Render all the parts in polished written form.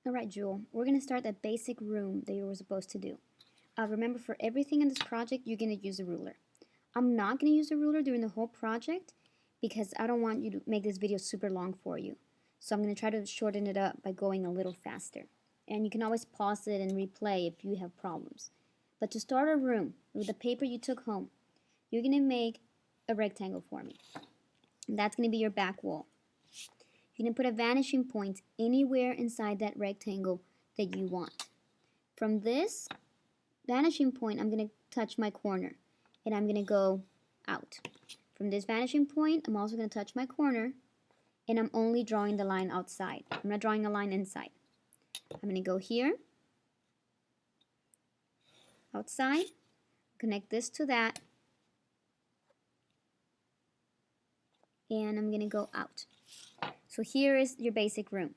Alright, Jewel, we're going to start that basic room that you were supposed to do. Remember, for everything in this project, you're going to use a ruler. I'm not going to use a ruler during the whole project because I don't want you to make this video super long for you. So I'm going to try to shorten it up by going a little faster. And you can always pause it and replay if you have problems. But to start a room with the paper you took home, you're going to make a rectangle for me. And that's going to be your back wall. You're going to put a vanishing point anywhere inside that rectangle that you want. From this vanishing point, I'm going to touch my corner, and I'm going to go out. From this vanishing point, I'm also going to touch my corner, and I'm only drawing the line outside. I'm not drawing a line inside. I'm going to go here, outside, connect this to that, and I'm going to go out. So here is your basic room.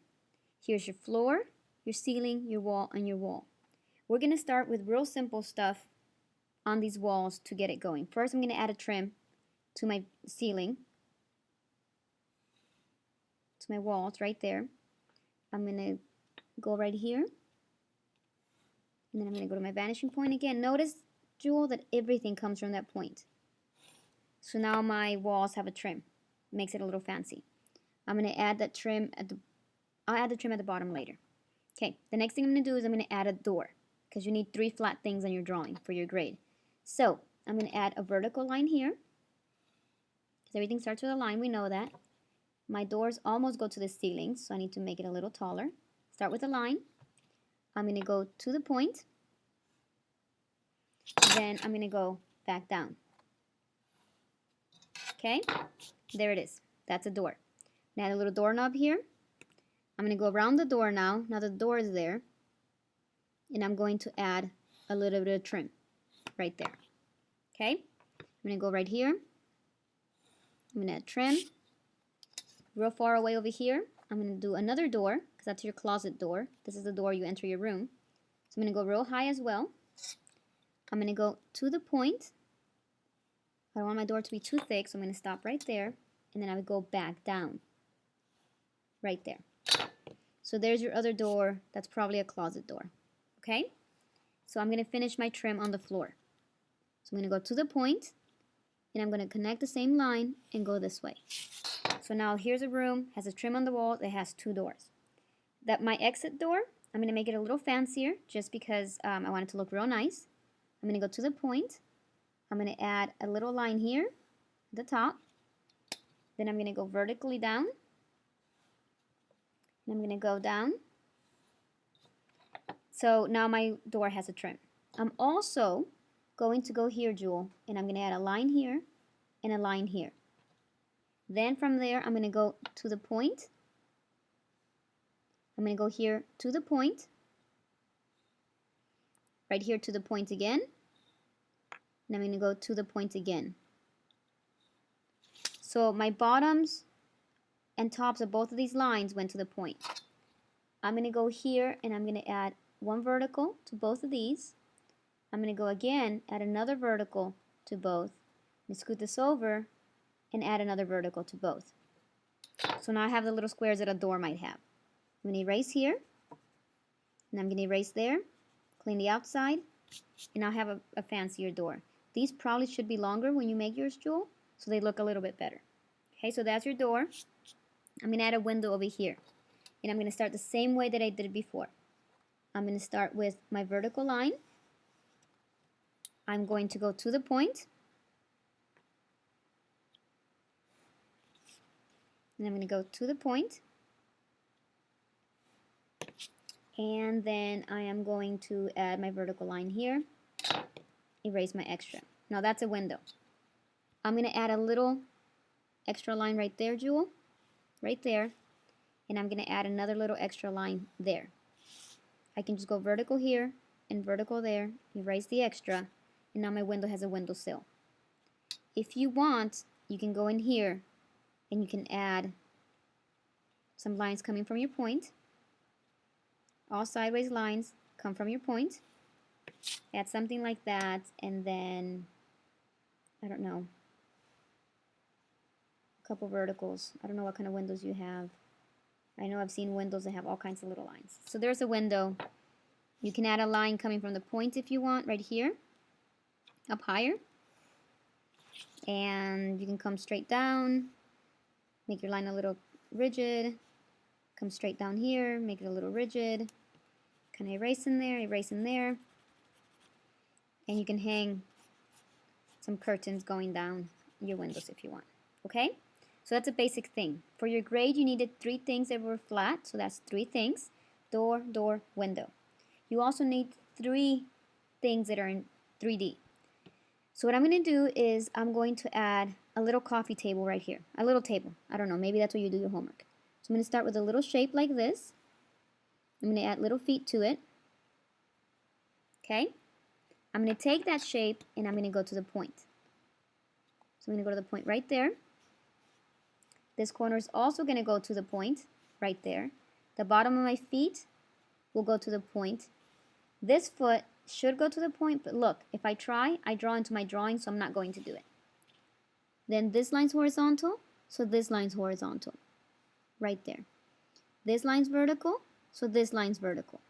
Here's your floor, your ceiling, your wall, and your wall. We're going to start with real simple stuff on these walls to get it going. First, I'm going to add a trim to my ceiling, to my walls right there. I'm going to go right here, and then I'm going to go to my vanishing point again. Notice, Jewel, that everything comes from that point. So now my walls have a trim. Makes it a little fancy. I'm going to add that trim I'll add the trim at the bottom later. Okay, the next thing I'm going to do is I'm going to add a door because you need 3 flat things on your drawing for your grade. So I'm going to add a vertical line here because everything starts with a line, we know that. My doors almost go to the ceiling, so I need to make it a little taller. Start with a line. I'm going to go to the point. Then I'm going to go back down. Okay, there it is. That's a door. Now add a little doorknob here. I'm going to go around the door now. Now the door is there. And I'm going to add a little bit of trim right there. Okay, I'm going to go right here. I'm going to add trim. Real far away over here, I'm going to do another door because that's your closet door. This is the door you enter your room. So I'm going to go real high as well. I'm going to go to the point. I don't want my door to be too thick, so I'm going to stop right there. And then I would go back down. Right there. So there's your other door. That's probably a closet door. Okay? So I'm going to finish my trim on the floor. So I'm going to go to the point, and I'm going to connect the same line and go this way. So now here's a room, has a trim on the wall, it has 2 doors. That my exit door, I'm going to make it a little fancier just because I want it to look real nice. I'm going to go to the point. I'm going to add a little line here at the top. Then I'm going to go vertically down. And I'm going to go down. So now my door has a trim. I'm also going to go here, Jewel, and I'm going to add a line here and a line here. Then from there, I'm going to go to the point. I'm going to go here to the point. Right here to the point again. And I'm going to go to the point again. So my bottoms and tops of both of these lines went to the point. I'm going to go here and I'm going to add 1 vertical to both of these. I'm going to go again, add another vertical to both. And scoot this over and add another vertical to both. So now I have the little squares that a door might have. I'm going to erase here. And I'm going to erase there. Clean the outside. And I'll have a fancier door. These probably should be longer when you make yours, Jewel, so they look a little bit better. Okay, so that's your door. I'm going to add a window over here. And I'm going to start the same way that I did it before. I'm going to start with my vertical line. I'm going to go to the point. And I'm going to go to the point. And then I am going to add my vertical line here. Erase my extra. Now that's a window. I'm going to add a little extra line right there, Jewel. Right there. And I'm going to add another little extra line there. I can just go vertical here and vertical there. Erase the extra. And now my window has a windowsill. If you want, you can go in here and you can add some lines coming from your point. All sideways lines come from your point. Add something like that, and then, I don't know, a couple verticals. I don't know what kind of windows you have. I know I've seen windows that have all kinds of little lines. So there's a window. You can add a line coming from the point if you want, right here, up higher. And you can come straight down, make your line a little rigid, come straight down here, make it a little rigid, kind of erase in there, and you can hang some curtains going down your windows if you want, okay? So that's a basic thing. For your grade, you needed 3 things that were flat, so that's 3 things: door, door, window. You also need 3 things that are in 3D. So what I'm going to do is I'm going to add a little coffee table right here. A little table. I don't know, maybe that's where you do your homework. So I'm going to start with a little shape like this. I'm going to add little feet to it. Okay? I'm going to take that shape and I'm going to go to the point. So I'm going to go to the point right there. This corner is also going to go to the point right there. The bottom of my feet will go to the point. This foot should go to the point, but look, if I try, I draw into my drawing, so I'm not going to do it. Then this line's horizontal, so this line's horizontal. Right there. This line's vertical, so this line's vertical.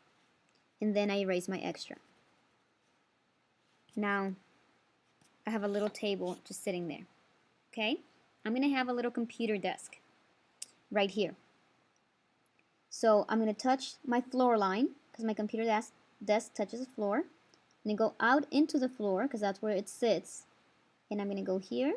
And then I erase my extra. Now, I have a little table just sitting there. Okay? I'm going to have a little computer desk right here. So I'm going to touch my floor line because my computer desk touches the floor. I'm going to go out into the floor because that's where it sits. And I'm going to go here.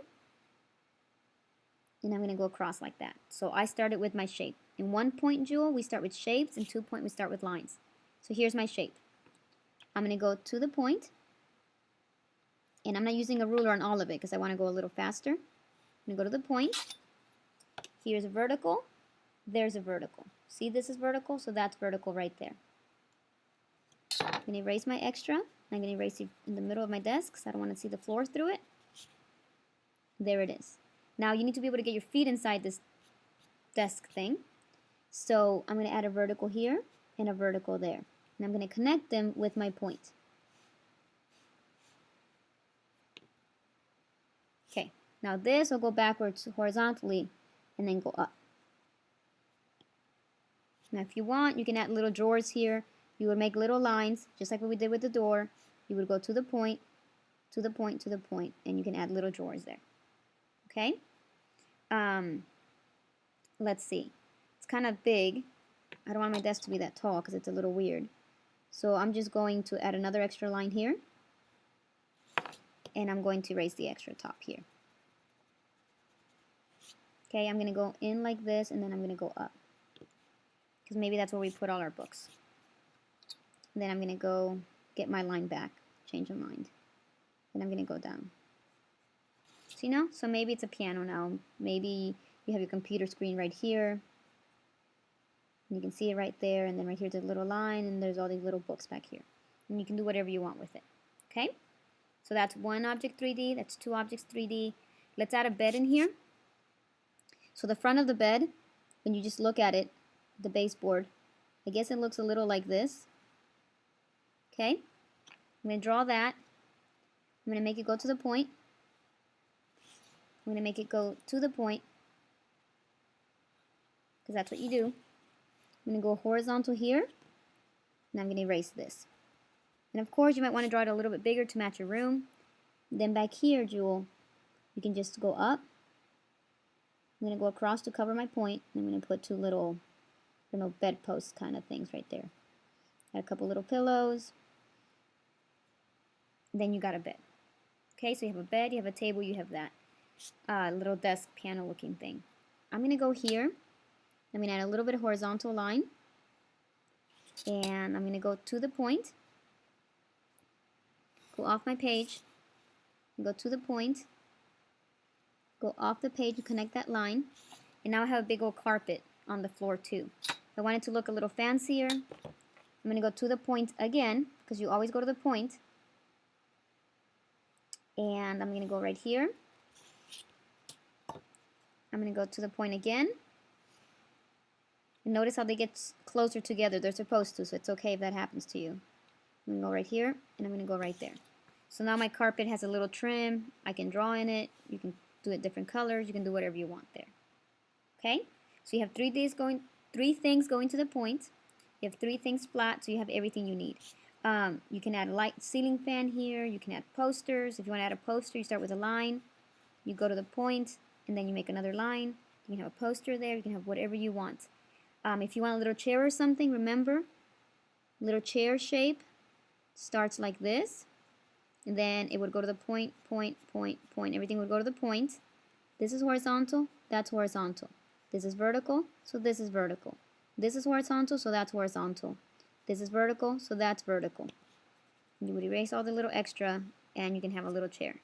And I'm going to go across like that. So I started with my shape. In 1 point, Jewel, we start with shapes. In 2 point, we start with lines. So here's my shape. I'm going to go to the point. And I'm not using a ruler on all of it because I want to go a little faster. I'm going to go to the point. Here's a vertical. There's a vertical. See, this is vertical, so that's vertical right there. I'm going to erase my extra. I'm going to erase it in the middle of my desk because I don't want to see the floor through it. There it is. Now you need to be able to get your feet inside this desk thing. So I'm going to add a vertical here and a vertical there. And I'm going to connect them with my point. Okay, now this will go backwards horizontally and then go up. Now if you want, you can add little drawers here. You would make little lines, just like what we did with the door. You would go to the point, to the point, to the point, and you can add little drawers there. Okay? Let's see. It's kind of big. I don't want my desk to be that tall because it's a little weird. So I'm just going to add another extra line here. And I'm going to erase the extra top here. Okay, I'm going to go in like this, and then I'm going to go up. Because maybe that's where we put all our books. And then I'm going to go get my line back, change my mind. Then I'm going to go down. See now? So maybe it's a piano now. Maybe you have your computer screen right here. And you can see it right there, and then right here's a little line, and there's all these little books back here. And you can do whatever you want with it. Okay? So that's one object 3D, that's 2 objects 3D. Let's add a bed in here. So the front of the bed, when you just look at it, the baseboard, I guess it looks a little like this. Okay? I'm going to draw that. I'm going to make it go to the point. I'm going to make it go to the point, because that's what you do. I'm going to go horizontal here, and I'm going to erase this. And of course, you might want to draw it a little bit bigger to match your room. Then back here, Jewel, you can just go up. I'm going to go across to cover my point, and I'm going to put 2 little, I don't know, bedpost kind of things right there. Add a couple little pillows. Then you got a bed. Okay, so you have a bed, you have a table, you have that little desk piano looking thing. I'm going to go here. I'm going to add a little bit of horizontal line. And I'm going to go to the point. Go off my page. Go to the point. Go off the page and connect that line. And now I have a big old carpet on the floor too. If I want it to look a little fancier, I'm going to go to the point again, because you always go to the point. And I'm going to go right here. I'm going to go to the point again. And notice how they get closer together. They're supposed to, so it's okay if that happens to you. I'm going to go right here, and I'm going to go right there. So now my carpet has a little trim. I can draw in it. You can do it different colors. You can do whatever you want there. Okay? So you have 3Ds going 3 things going to the point. You have 3 things flat, so you have everything you need. You can add a light ceiling fan here. You can add posters. If you want to add a poster, you start with a line. You go to the point, and then you make another line. You can have a poster there. You can have whatever you want. If you want a little chair or something, remember, little chair shape starts like this. And then it would go to the point, point, point, point. Everything would go to the point. This is horizontal, that's horizontal. This is vertical, so this is vertical. This is horizontal, so that's horizontal. This is vertical, so that's vertical. You would erase all the little extra, and you can have a little chair.